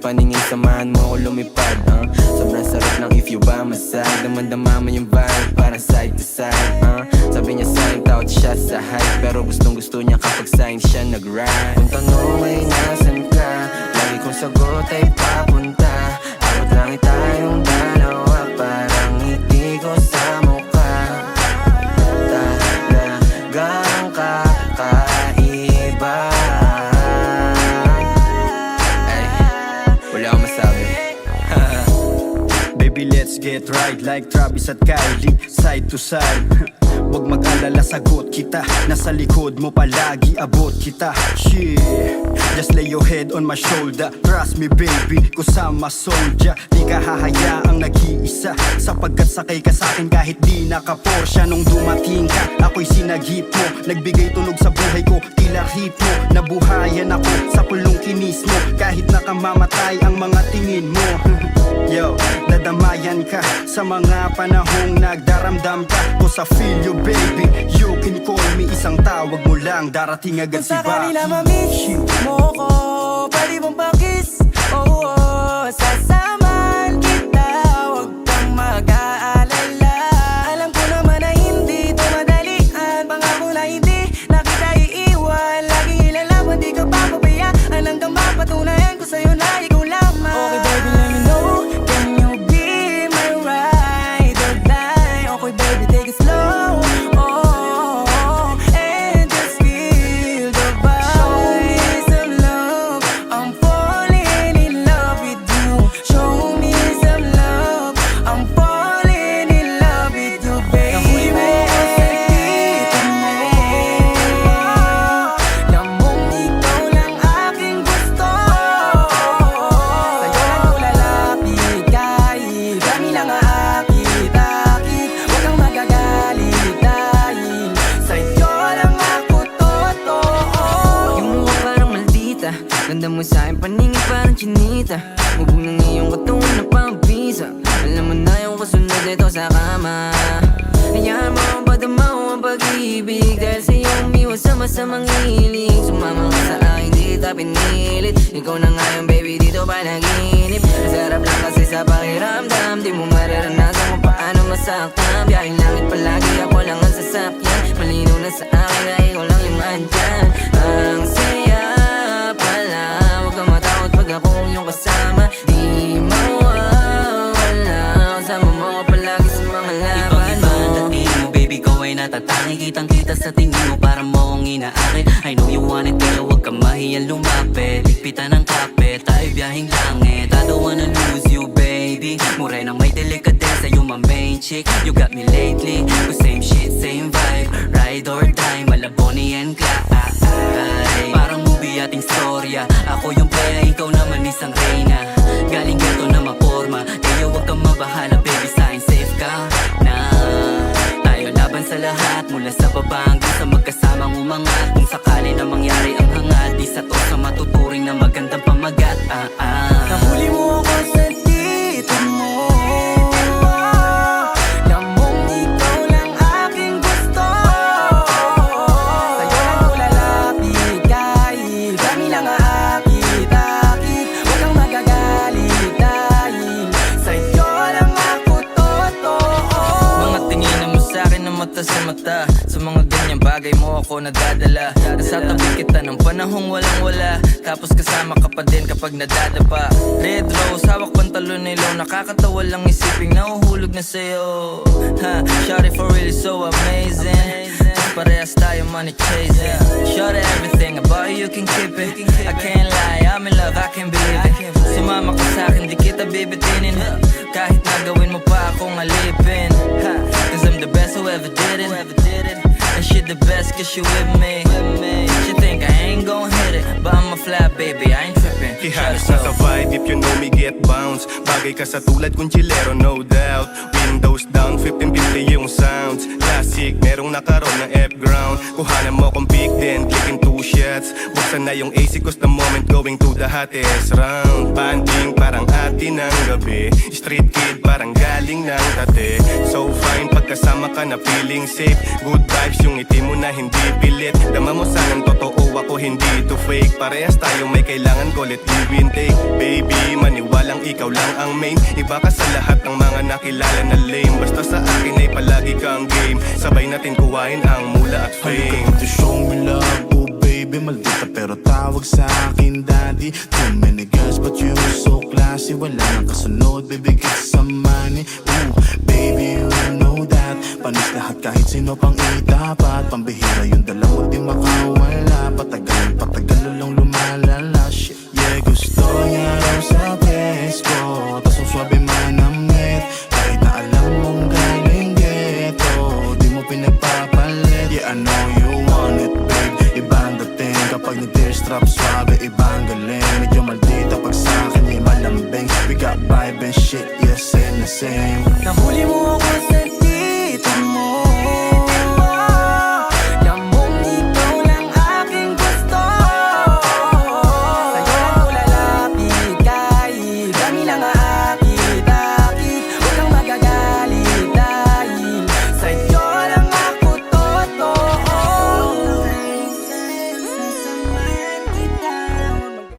paningin, samahan mo ko lumipad. Sobrang sarap ng if you ba masag, damandama mo yung vibe, parang side to side. Sabi niya sa'yo, tawad siya sa hype, pero gustong gusto niya kapag sa'yo siya nag-ride. Kung tanong ay nasan ka, lagi kong sagot ay papunta. Abot langit tayong dalawa, parang ngiti ko sa mukha. Talagang kakaiba. Ay, wala akong masabi. Baby, let's get right like Travis at Kylie, side to side. Huwag mag-alala, sagot kita. Nasa likod mo palagi, abot kita. Shit, just lay your head on my shoulder. Trust me baby, kusama soldier. Di ka hahayaang nag-iisa, sapagkat sakay ka sa'kin kahit di naka-Porsche. Nung dumating ka, ako'y sinagip mo. Nagbigay tunog sa buhay ko, tila ritmo. Nabuhayan ako sa pulong kinis mo. Kahit nakamamatay ang mga tingin mo. Yo, dadamayan ka sa mga panahong nagdaramdam ka. Cause I feel you baby, you can call me. Isang tawag mo lang, darating agad si Baki. Kung sakali na ma-miss mo ko, pwede mong pa-kiss. Oh, oh, sasamahan kita, huwag kang mag-aalala. Alam ko naman na hindi ito madalian, pangako na hindi na kita iiwan. Laging ilalaban, di ka papabayaan, hanggang mapatunayan ko sa'yo na ikaw lamang. Okay baby, let me know, can you be my ride or die? Okay baby, take it slow. Ganda mo sa'kin, paningin parang chinita. Mubog ng iyong katawan na pambisa. Alam mo na yung kasunod nito sa kama. Hayaan mo ang padamaw ang pag-ibig, dahil sa'yo umiwas sa masamang hiling. Sumama ka sa akin, di kita pinilit. Ikaw na nga yung baby dito panaginip. Masarap lang kasi sa pakiramdam, di mo mararanasan kung paano masaktan. Biyahing langit palagi, ako lang ang sasakyan. Malinaw na sa akin na ikaw lang yung andyan. Ang saya pala, huwag kang matakot pag akong iyong kasama. Di mawawala, kasama mo ko palagi sa mga laban mo. Ibang dating mo baby ko ay natatangi. Kitang kita sa tingin mo, para mo akong inaakit. I know you want it pero huwag kang mahiyang lumapit. Higpitan ng kapit, tayo biyahing langit. I don't wanna lose you baby. Morena may delikadesa, you my main chick. You got me lately, with same shit, same vibe. Ride or die, Malaboni and Clyde. Parang movie ating storya. Ako yung playa, ikaw naman isang reyna. Galing gato na maporma, kaya huwag kang mabahala baby, sa'kin safe ka na. Tayo laban sa lahat, mula sa baba hanggang sa magkasamang umangat. Kung sakali na mangyari ang hangat, isa to sa matuturing na magandang pamagat. Nahuli mo ako sa dito mo. Mata sa mata, sa mga ganyang bagay mo ako nadadala. Nasa tabi kita ng panahong walang wala, tapos kasama ka pa din kapag nadadapa. Red rose, hawak pantalon nilo, nakakatawa lang isiping nahuhulog na sa'yo. Shawty for really so amazing, parehas tayo money chasing. Shawty everything about you can keep it. I can't lie, I'm in love, I can't believe it. Sumama ka sa'kin, di kita bibitinin. Kahit nagawin mo pa akong alipin. Cause I'm the best who ever did it. And she the best cause she with me. She think I ain't gon' hit it, but I'm a fly baby, I ain't trippin'. Ihalas na sa vibe, if you know me get bounce. Bagay ka sa tulad kong chilero, no doubt. Windows down, 1550 yung sounds. classic, merong nakaroon ng F-ground. Kuhanan mo kong pick, then clicking 2 shots. Buksan na yung AC cause the moment going to the hottest round. Banding parang atin ng gabi, street kid parang galing ng tate. So fine pagkasama ka na feeling safe. Good vibes yung ngiti mo na hindi pilit. Dama mo sanang totoo ako hindi to fake. Parehas tayo may kailangan ko let give and take. Baby maniwalang ikaw lang ang main. Iba ka sa lahat ng mga nakilala na lame. Basta sa akin ay palagi kang game. Sabay natin kuhain ang mula at fame. To show me love, oh baby, maldita pero tawag sa akin daddy. Too many girls but you so classy. Wala nang kasunod, baby, kiss some money. Ooh, baby, you know that. Panis lahat kahit sino pang itapat. Pambihira yung dala mo di makawala. Patagal lang lumalala. Shit, yeah, gusto niya raw sa best ko. Tas ang swabe manamit. Kahit na alam mong galing ghetto, di mo pinagpapalit. Yeah, I know you want it, babe. Ibang dating kapag nag-tearstrap, swabe, ibang galing. Medyo maldita pag sa'kin, may malambing. We got vibe and shit, yeah, same na same. Nahuli mo ako sa